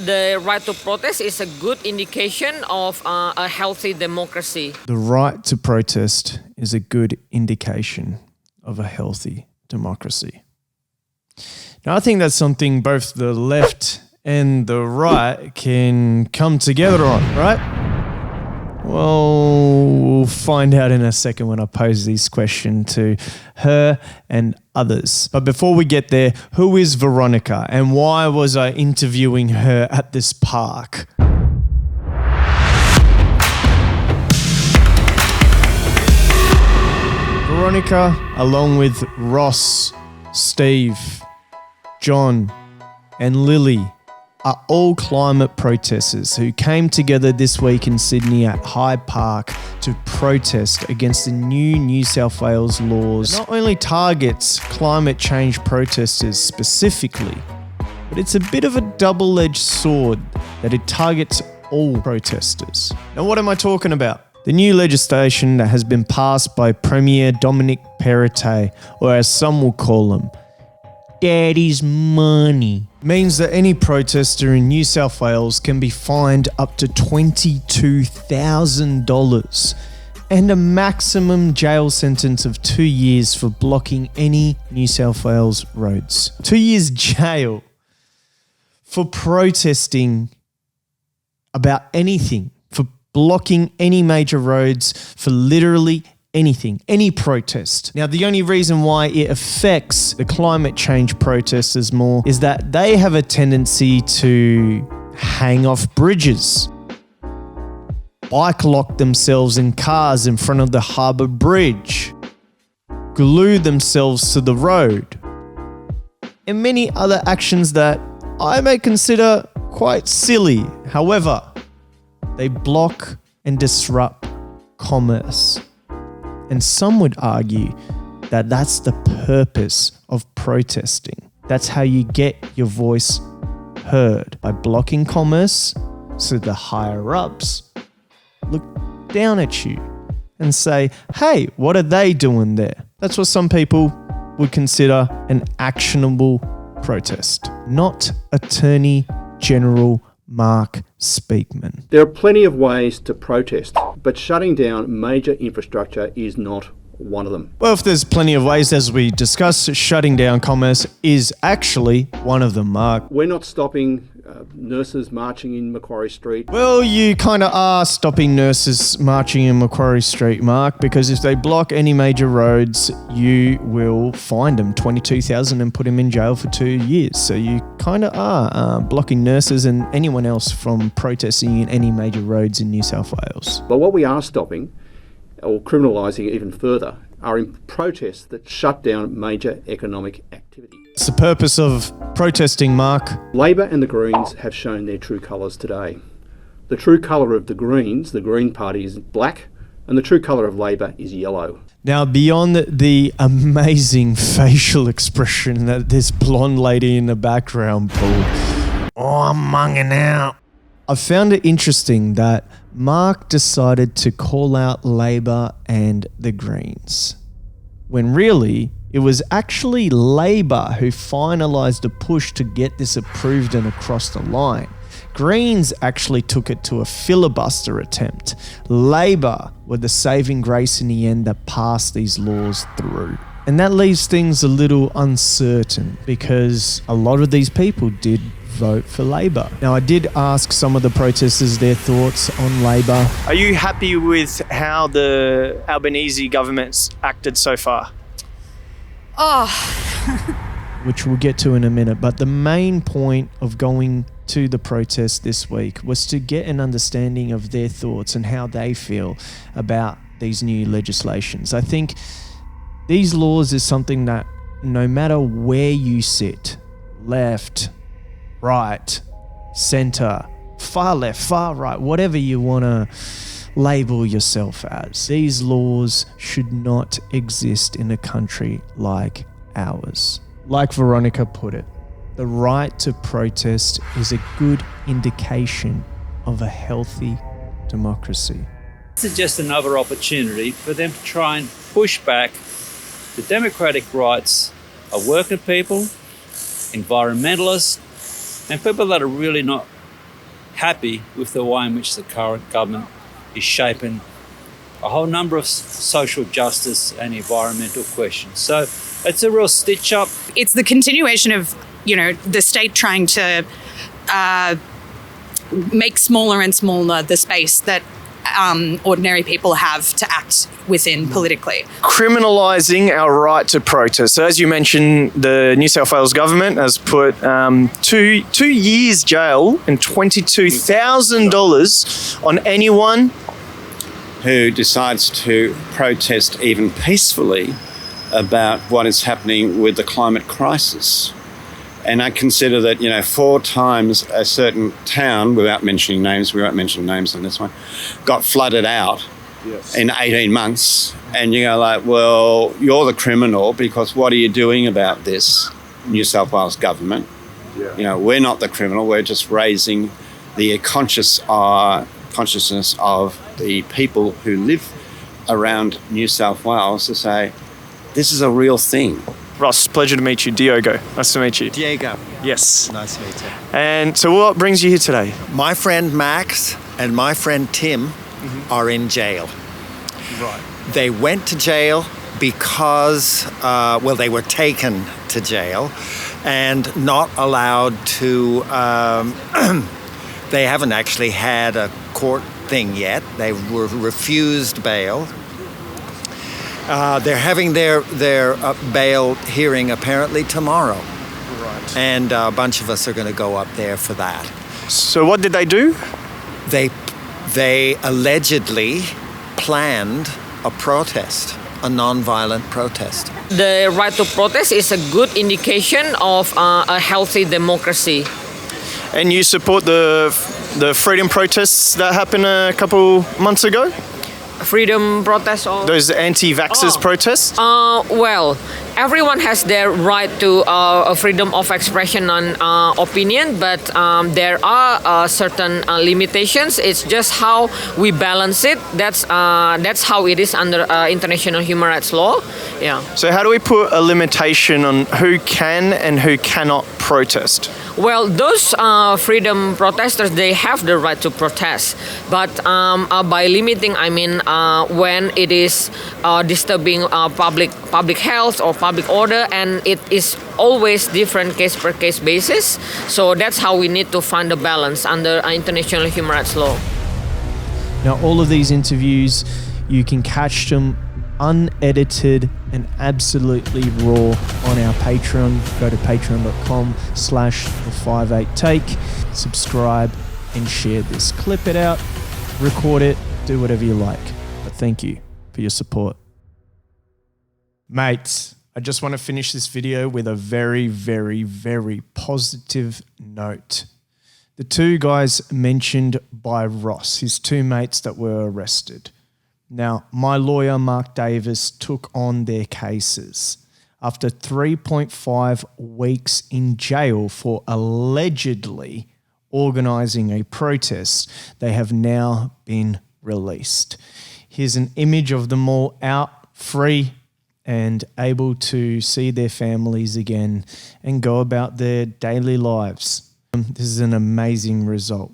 the right to protest is a good indication of a healthy democracy. The right to protest is a good indication of a healthy democracy. Now, I think that's something both the left and the right can come together on, right? Well, we'll find out in a second when I pose this question to her and others. But before we get there, who is Veronica and why was I interviewing her at this park? Veronica, along with Ross, Steve, John, and Lily, are all climate protesters who came together this week in Sydney at Hyde Park to protest against the new New South Wales laws that not only targets climate change protesters specifically, but it's a bit of a double-edged sword that it targets all protesters. Now, what am I talking about? The new legislation that has been passed by Premier Dominic Perrottet, or as some will call him, Daddy's money, means that any protester in New South Wales can be fined up to $22,000 and a maximum jail sentence of 2 years for blocking any New South Wales roads. 2 years jail for protesting about anything, for blocking any major roads, for literally anything, any protest. Now, the only reason why it affects the climate change protesters more is that they have a tendency to hang off bridges, bike lock themselves in cars in front of the harbour bridge, glue themselves to the road, and many other actions that I may consider quite silly. However, they block and disrupt commerce. And some would argue that that's the purpose of protesting. That's how you get your voice heard, by blocking commerce so the higher-ups look down at you and say, hey, what are they doing there? That's what some people would consider an actionable protest, not Attorney General Mark Speakman. There are plenty of ways to protest, but shutting down major infrastructure is not one of them. Well, if there's plenty of ways, as we discussed, shutting down commerce is actually one of them, Mark. We're not stopping nurses marching in Macquarie Street. Well, you kind of are stopping nurses marching in Macquarie Street, Mark, because if they block any major roads, you will fine them $22,000 and put them in jail for 2 years. So you kind of are blocking nurses and anyone else from protesting in any major roads in New South Wales. But what we are stopping, or criminalising even further, are in protests that shut down major economic activity. It's the purpose of protesting, Mark. Labor and the Greens have shown their true colours today. The true colour of the Greens, the Green Party, is black, and the true colour of Labor is yellow. Now, beyond the amazing facial expression that this blonde lady in the background pulled, oh, I'm munging out. I found it interesting that Mark decided to call out Labor and the Greens, when really it was actually Labor who finalised the push to get this approved and across the line. Greens actually took it to a filibuster attempt. Labor were the saving grace in the end that passed these laws through. And that leaves things a little uncertain because a lot of these people did vote for Labor. Now, I did ask some of the protesters their thoughts on Labor. Are you happy with how the Albanese government's acted so far? Which we'll get to in a minute. But the main point of going to the protest this week was to get an understanding of their thoughts and how they feel about these new legislations. I think these laws is something that no matter where you sit, left, right, centre, far left, far right, whatever you want to label yourself as, these laws should not exist in a country like ours. Like Veronica put it, the right to protest is a good indication of a healthy democracy. This is just another opportunity for them to try and push back the democratic rights of working people, environmentalists, and people that are really not happy with the way in which the current government is shaping a whole number of social justice and environmental questions. So it's a real stitch up. It's the continuation of, the state trying to make smaller and smaller the space that ordinary people have to act within politically. Criminalising our right to protest. So as you mentioned, the New South Wales government has put 2 years jail and $22,000 on anyone who decides to protest even peacefully about what is happening with the climate crisis. And I consider that, 4 times a certain town, without mentioning names, we won't mention names on this one, got flooded out in 18 months. And you go like, well, you're the criminal because what are you doing about this, New South Wales government? Yeah. We're not the criminal. We're just raising the consciousness of the people who live around New South Wales to say, this is a real thing. Ross, pleasure to meet you. Diogo, nice to meet you. Diego. Yes. Nice to meet you. And so what brings you here today? My friend Max and my friend Tim are in jail. Right. They went to jail because, they were taken to jail and not allowed to, they haven't actually had a court thing yet. They were refused bail. They're having their bail hearing apparently tomorrow. Right. And a bunch of us are going to go up there for that. So what did they do? They allegedly planned a protest, a non-violent protest. The right to protest is a good indication of a healthy democracy. And you support the freedom protests that happened a couple months ago? Freedom protests or Those anti-vaxxers protests? well, everyone has their right to a freedom of expression and opinion, but there are certain limitations. It's just how we balance it. That's how it is under international human rights law. Yeah. So how do we put a limitation on who can and who cannot protest? Well, those freedom protesters, they have the right to protest, but by limiting, I mean when it is disturbing public health or public order, and it is always different case per case basis. So that's how we need to find a balance under international human rights law. Now, all of these interviews, you can catch them unedited and absolutely raw on our Patreon. Go to patreon.com/the58take, subscribe and share this. Clip it out, record it, do whatever you like. But thank you for your support. Mates, I just want to finish this video with a very, very, very positive note. The 2 guys mentioned by Ross, his 2 mates that were arrested. Now, my lawyer, Mark Davis, took on their cases. After 3.5 weeks in jail for allegedly organising a protest, they have now been released. Here's an image of them all out, free, and able to see their families again and go about their daily lives. This is an amazing result.